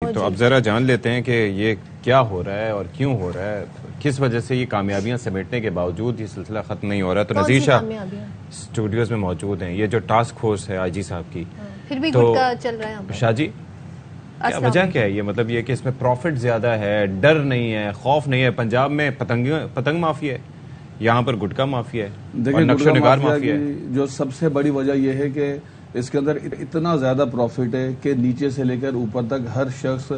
तो अब ज़रा जान लेते हैं कि ये क्या हो रहा है और क्यों हो रहा है, किस वजह से ये कामयाबियां समेटने के बावजूद ये सिलसिला ख़त्म नहीं हो रहा है। तो नज़ीर शाह स्टूडियोज़ में मौजूद हैं, ये जो टास्क फोर्स है आईजी साहब की, फिर भी तो गुटका चल रहा है शाह जी क्या वजह क्या है? ये मतलब ये कि इसमें प्रॉफिट ज़्यादा है, डर नहीं है, खौफ नहीं है। पंजाब में पतंग माफिया है, यहाँ पर गुटका माफिया है, देखिए नक्शो निगार माफिया है। जो सबसे बड़ी वजह यह है कि इसके अंदर इतना ज़्यादा प्रॉफिट है कि नीचे से लेकर ऊपर तक हर शख्स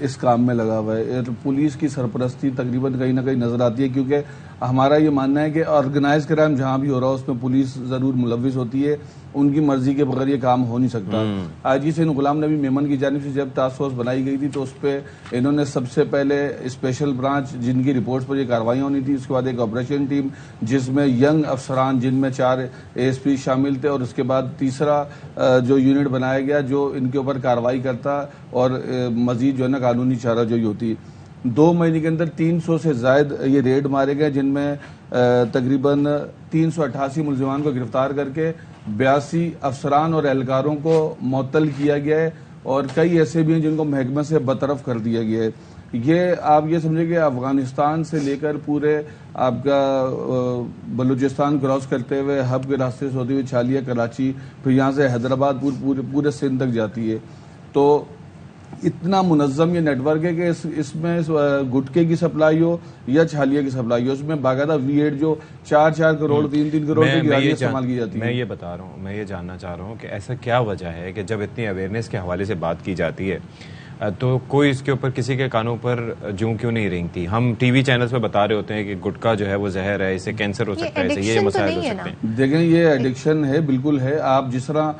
इस काम में लगा हुआ है। पुलिस की सरपरस्ती तकरीबन कहीं ना कहीं नजर आती है, क्योंकि हमारा ये मानना है कि ऑर्गेनाइज क्राइम जहाँ भी हो रहा है उसमें पुलिस ज़रूर मुलविस होती है, उनकी मर्जी के बगैर ये काम हो नहीं सकता। आईजी सैयद गुलाम नबी मेमन की जानिब से जब टास्क फोर्स बनाई गई थी तो उस पर इन्होंने सबसे पहले स्पेशल ब्रांच जिनकी रिपोर्ट्स पर ये कार्रवाई होनी थी, उसके बाद एक ऑपरेशन टीम जिसमें यंग अफसरान जिनमें 4 ASP शामिल थे, और उसके बाद तीसरा जो यूनिट बनाया गया जो इनके ऊपर कार्रवाई करता और मजीद जो है ना कानूनी चाराजोई होती। 2 महीने के अंदर 300 से ज्यादा ये रेड मारे गए, जिनमें तकरीबन 388 मुलजिमान को गिरफ्तार करके 82 अफसरान और एहलकारों को मुअत्तल किया गया है, और कई ऐसे भी हैं जिनको महकमे से बतरफ कर दिया गया है। ये आप ये समझे कि अफगानिस्तान से लेकर पूरे आपका बलूचिस्तान क्रॉस करते हुए हब के रास्ते से होती हुई छालिया कराची, फिर यहाँ से हैदराबाद पूरे सिंध तक जाती है। तो इतना मुनज़्ज़म ये नेटवर्क है कि इसमें गुटके की सप्लाई हो या छालिया की सप्लाई हो, उसमें बाकायदा V8 जो 4-4 करोड़ 3-3 करोड़ की गाड़ियाँ इस्तेमाल की जाती है। मैं ये बता रहा हूँ, मैं ये जानना चाह रहा हूँ कि ऐसा क्या वजह है कि जब इतनी अवेयरनेस के हवाले से बात की जाती है तो कोई इसके ऊपर किसी के कानों पर जूं क्यों नहीं रेंगती? हम टीवी चैनल्स पे बता रहे होते हैं कि गुटखा जो है वो जहर है, इससे कैंसर हो सकता है, इससे ये मसाइल हो सकते हैं। देखें, ये एडिक्शन है, बिल्कुल है। आप जिस तरह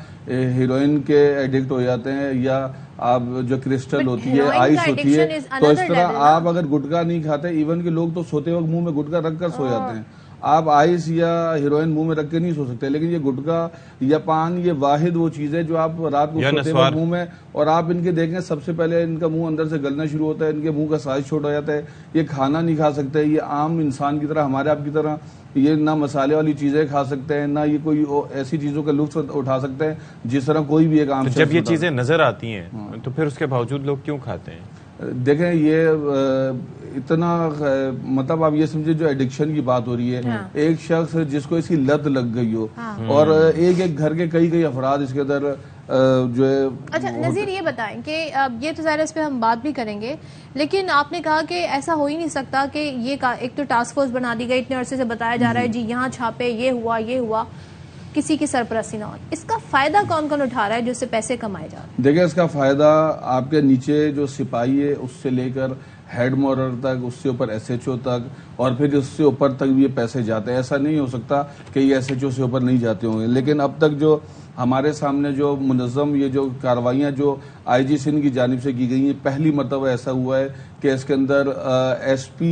हीरोइन के एडिक्ट हो जाते हैं या आप जो क्रिस्टल होती है, आइस होती है, तो इस तरह आप अगर गुटखा नहीं खाते, इवन के लोग तो सोते वक्त मुंह में गुटखा रखकर सो जाते हैं। आप आइस या हीरोइन मुंह में रख के नहीं सो सकते, लेकिन ये गुटखा या पान ये वाहिद वो चीज है जो आप रात को सोते वक्त मुंह में, और आप इनके देखें सबसे पहले इनका मुंह अंदर से गलना शुरू होता है, इनके मुंह का साइज छोटा हो जाता है, ये खाना नहीं खा सकते, ये आम इंसान की तरह हमारे आपकी तरह ये ना मसाले वाली चीजें खा सकते हैं, ना ये कोई ऐसी चीजों का लुत्फ उठा सकते हैं जिस तरह कोई भी एक आम। जब ये चीजें नजर आती हैं तो फिर उसके बावजूद लोग क्यों खाते हैं? देखें, ये इतना मतलब आप ये समझे जो एडिक्शन की बात हो रही है, एक शख्स जिसको इसकी लत लग गई हो, और एक घर के कई अफराद इसके अंदर जो है। अच्छा नज़ीर, ये बताएं कि ये तो ज़ाहिर इस पे हम बात भी करेंगे, लेकिन आपने कहा कि ऐसा हो ही नहीं सकता कि ये एक तो टास्क फोर्स बना दी गई, इतने अरसे से बताया जा रहा है जी यहाँ छापे, ये हुआ, किसी की सरपरस्ती ना हो। इसका फायदा कौन कौन उठा रहा है जिससे पैसे कमाए जा रहे हैं? देखिए, इसका फायदा आपके नीचे जो सिपाही है उससे लेकर हेड मोरर तक, उससे ऊपर SHO तक, और फिर उससे ऊपर तक भी ये पैसे जाते हैं। ऐसा नहीं हो सकता कि ये SHO से ऊपर नहीं जाते होंगे, लेकिन अब तक जो हमारे सामने जो मुनज़्ज़म ये जो कार्रवाइयाँ जो IG सिंध की जानिब से की गई हैं, पहली मरतबा ऐसा हुआ है कि इसके अंदर SP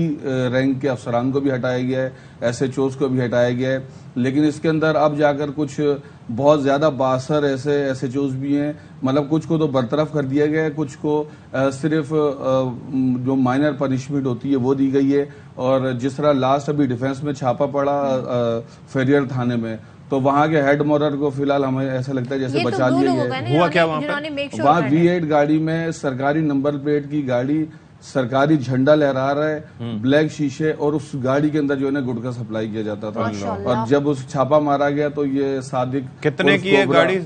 रैंक के अफसरान को भी हटाया गया है, SHOs को भी हटाया गया है, लेकिन इसके अंदर अब जाकर कुछ बहुत ज़्यादा बासर ऐसे SHOs भी हैं, मतलब कुछ को तो बरतरफ कर दिया गया है, कुछ को सिर्फ जो माइनर पनिशमेंट होती है वो दी गई है। और जिस तरह लास्ट अभी डिफेंस में छापा पड़ा फेरियर थाने में, तो वहाँ के हेड मोरर को फिलहाल हमें ऐसा लगता है जैसे बचा लिया गया है। हुआ क्या वहाँ पे? वहाँ V8 गाड़ी में सरकारी नंबर प्लेट की गाड़ी, सरकारी झंडा लहरा रहा है, ब्लैक शीशे, और उस गाड़ी के अंदर जो है ना गुटखा सप्लाई किया जाता था। और जब उस छापा मारा गया तो ये सादिक कितने की है गाड़ी?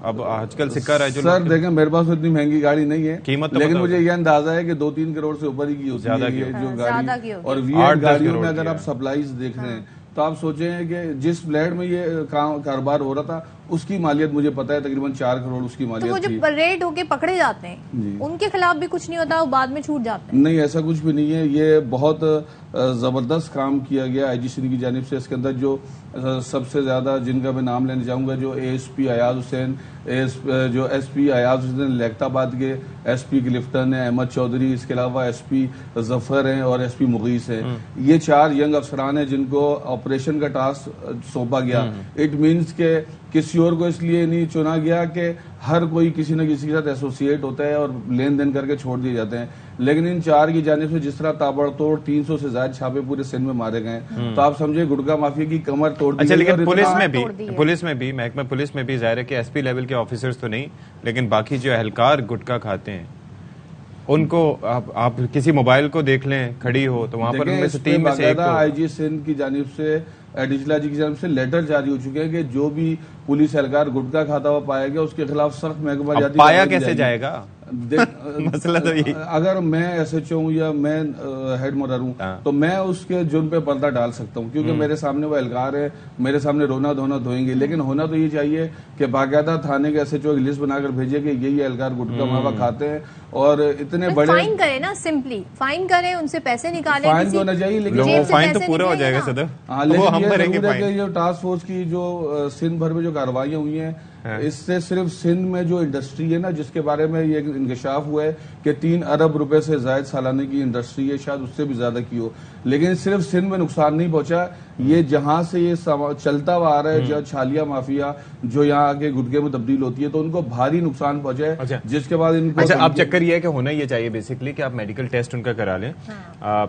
अब आजकल सिक्का है जो सर देखें, मेरे पास इतनी महंगी गाड़ी नहीं है, कीमत, लेकिन मुझे ये अंदाजा है कि 2-3 करोड़ से ऊपर ही की होती है जो गाड़ी। और V8 गाड़ियों में अगर आप सप्लाईज देख रहे हैं तो आप सोचें कि जिस फ्लैट में ये कारोबार हो रहा था उसकी मालियत मुझे पता है तकरीबन 4 करोड़ उसकी मालियत थी। तो वो जब रेड होके पकड़े जाते हैं उनके खिलाफ भी कुछ नहीं होता, वो बाद में छूट जाते हैं? नहीं, ऐसा कुछ भी नहीं है। ये बहुत जबरदस्त काम किया गया IG सिंध की जानिब से। इसके अंदर जो सबसे ज्यादा जिनका मैं नाम लेना चाहूंगा, जो ASP अयाज हुसैन, जो SP अयाज हुसैन लैक्ताबाद के, SP क्लिफ्टन है, अहमद चौधरी, इसके अलावा SP जफर हैं और SP मुगीस हैं। ये 4 यंग अफसरान हैं जिनको ऑपरेशन का टास्क सौंपा गया। इट मीन्स के किसी और को इसलिए नहीं चुना गया कि हर कोई किसी न किसी के साथ एसोसिएट होता है और लेन देन करके छोड़ दिए जाते हैं। लेकिन इन 4 की जानिब से जिस तरह ताबड़तोड़ 300 से ज्यादा छापे पूरे सिंध में मारे गए, तो आप समझे गुटखा माफिया की कमर तोड़ दी। अच्छा, लेकिन पुलिस में भी महकमा पुलिस में भी जाहिर है कि एसपी लेवल के ऑफिसर्स तो नहीं, लेकिन बाकी जो एहलकार गुटखा खाते हैं उनको आप किसी मोबाइल को देख लें खड़ी हो तो वहां पर उनमें से 3 में से एक आईजी सिंध की जानिब से, एडिशनल आईजी की जानिब से लेटर जारी हो चुके हैं कि जो भी पुलिस एहलकार गुटखा खाता हुआ पाया गया उसके खिलाफ सख्त महकमा जाती पाया कैसे जाएगा मसला तो यही। अगर मैं एसएचओ हूँ या मैं हेड मोटर हूँ तो मैं उसके जुर्म पे पर्दा डाल सकता हूँ, क्योंकि मेरे सामने वो एहलकार है, मेरे सामने रोना धोना धोएंगे। लेकिन होना तो ये चाहिए कि बाकायदा थाने के एसएचओ की लिस्ट बनाकर भेजे कि यही एहलकार गुटखा मावा खाते हैं और इतने बड़े फाइन करें ना, सिंपली फाइन करें, उनसे पैसे निकालें। फाइन तो होना चाहिए, लेकिन फाइन तो पूरा हो जाएगा सदर। हाँ, लेकिन जो टास्क फोर्स की जो सिंध भर में जो कार्रवाइयां हुई हैं, इससे सिर्फ सिंध में जो इंडस्ट्री है ना, जिसके बारे में ये इंकशाफ हुआ है कि 3 अरब रुपए से ज्यादा सालाने की इंडस्ट्री है, शायद उससे भी ज्यादा की हो, लेकिन सिर्फ सिंध में नुकसान नहीं पहुंचा। ये जहां से ये चलता हुआ आ रहा है, जो छालिया माफिया जो यहाँ आके गुटखे में तब्दील होती है, तो उनको भारी नुकसान पहुंचा है। अच्छा, जिसके बाद इनको अब चक्कर ये है कि होना ये चाहिए बेसिकली कि आप मेडिकल टेस्ट उनका करा लें,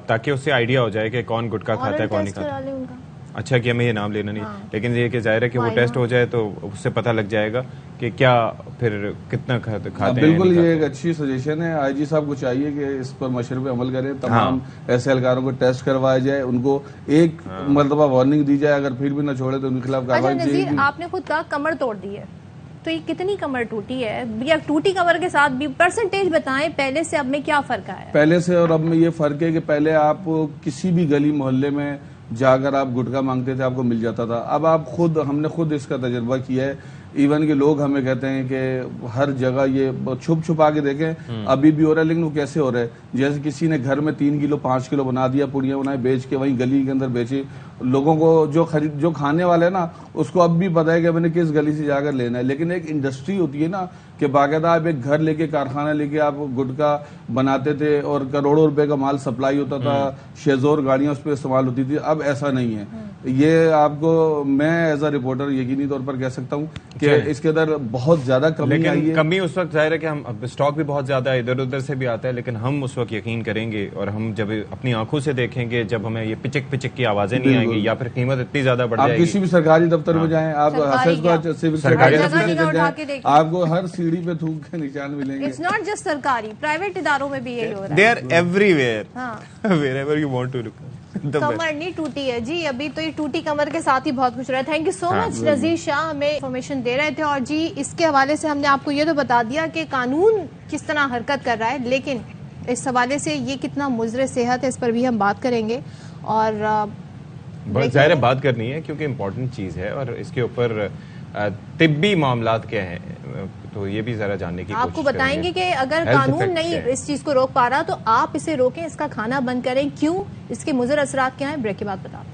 ताकि उससे आइडिया हो जाए कि कौन गुटखा खाता है कौन नहीं खाता। अच्छा किया, मैं ये नाम लेना नहीं, लेकिन ये कि जाहिर है कि वो टेस्ट हो जाए तो उससे पता लग जाएगा कि क्या फिर कितना खाते हैं। बिल्कुल, ये एक अच्छी सजेशन है। आईजी साहब को चाहिए कि इस पर मशवरे पे अमल करें, तमाम ऐसे एहलकारों को टेस्ट करवाया जाए, उनको एक मरतबा वार्निंग दी जाए, अगर फिर भी न छोड़े तो उनके खिलाफ कार्रवाई की जाएगी। आपने खुद कहा कमर तोड़ दी है, तो ये कितनी कमर टूटी है, या टूटी कमर के साथ भी परसेंटेज बताएं, पहले से अब में क्या फर्क आया? पहले से और अब में ये फर्क है कि पहले आप किसी भी गली मोहल्ले में जाकर आप गुटखा मांगते थे, आपको मिल जाता था। अब आप हमने खुद इसका तजर्बा किया है। इवन के लोग हमें कहते हैं कि हर जगह ये छुप छुपा के देखें अभी भी हो रहा है, लेकिन वो कैसे हो रहा है? जैसे किसी ने घर में 3 किलो 5 किलो बना दिया, पुड़िया बनाए, बेच के वहीं गली के अंदर बेची। लोगों को जो खाने वाले है ना, उसको अब भी पता है कि मैंने किस गली से जाकर लेना है। लेकिन एक इंडस्ट्री होती है ना कि बाकायदा आप एक घर लेके, कारखाना लेके आप गुटखा बनाते थे और करोड़ों रुपए का माल सप्लाई होता था, शेजोर गाड़ियां उस पर इस्तेमाल होती थी। अब ऐसा नहीं है। ये आपको मैं एज अ रिपोर्टर यकीनी तौर पर कह सकता हूँ कि इसके अंदर बहुत ज्यादा कमी आई है। कमी उस वक्त जाहिर है कि हम स्टॉक भी बहुत ज्यादा इधर उधर से भी आता है, लेकिन हम उस वक्त यकीन करेंगे और हम जब अपनी आंखों से देखेंगे, जब हमें ये पिचक पिचक की आवाजें नहीं आएंगी या फिर कीमत इतनी ज्यादा बढ़ जाएगी। आप किसी भी सरकारी दफ्तर में जाएं, आप आपको हर सीढ़ी पे थूक के निशान मिलेंगे। इट्स नॉट जस्ट सरकारी, प्राइवेट इदारों में भी यही हो रहा है। They are everywhere, wherever you want to look. कमर नहीं टूटी है जी अभी, तो ये टूटी कमर के साथ ही बहुत कुछ रहा है। थैंक यू सो मच नजीर शाह, हमें इन्फॉर्मेशन दे रहे थे। और जी इसके हवाले से हमने आपको ये तो बता दिया कि कानून किस तरह हरकत कर रहा है, लेकिन इस हवाले से ये कितना मुज़र सेहत है, इस पर भी हम बात करेंगे। और ज़ाहिर बात करनी है क्योंकि इम्पोर्टेंट चीज़ है और इसके ऊपर तिब्बी मामलात क्या हैं, तो ये भी जरा जानने की आपको बताएंगे कि अगर कानून नहीं इस चीज को रोक पा रहा तो आप इसे रोकें, इसका खाना बंद करें। क्यों, इसके मुज़र असरात क्या हैं, ब्रेक के बाद बताते हैं।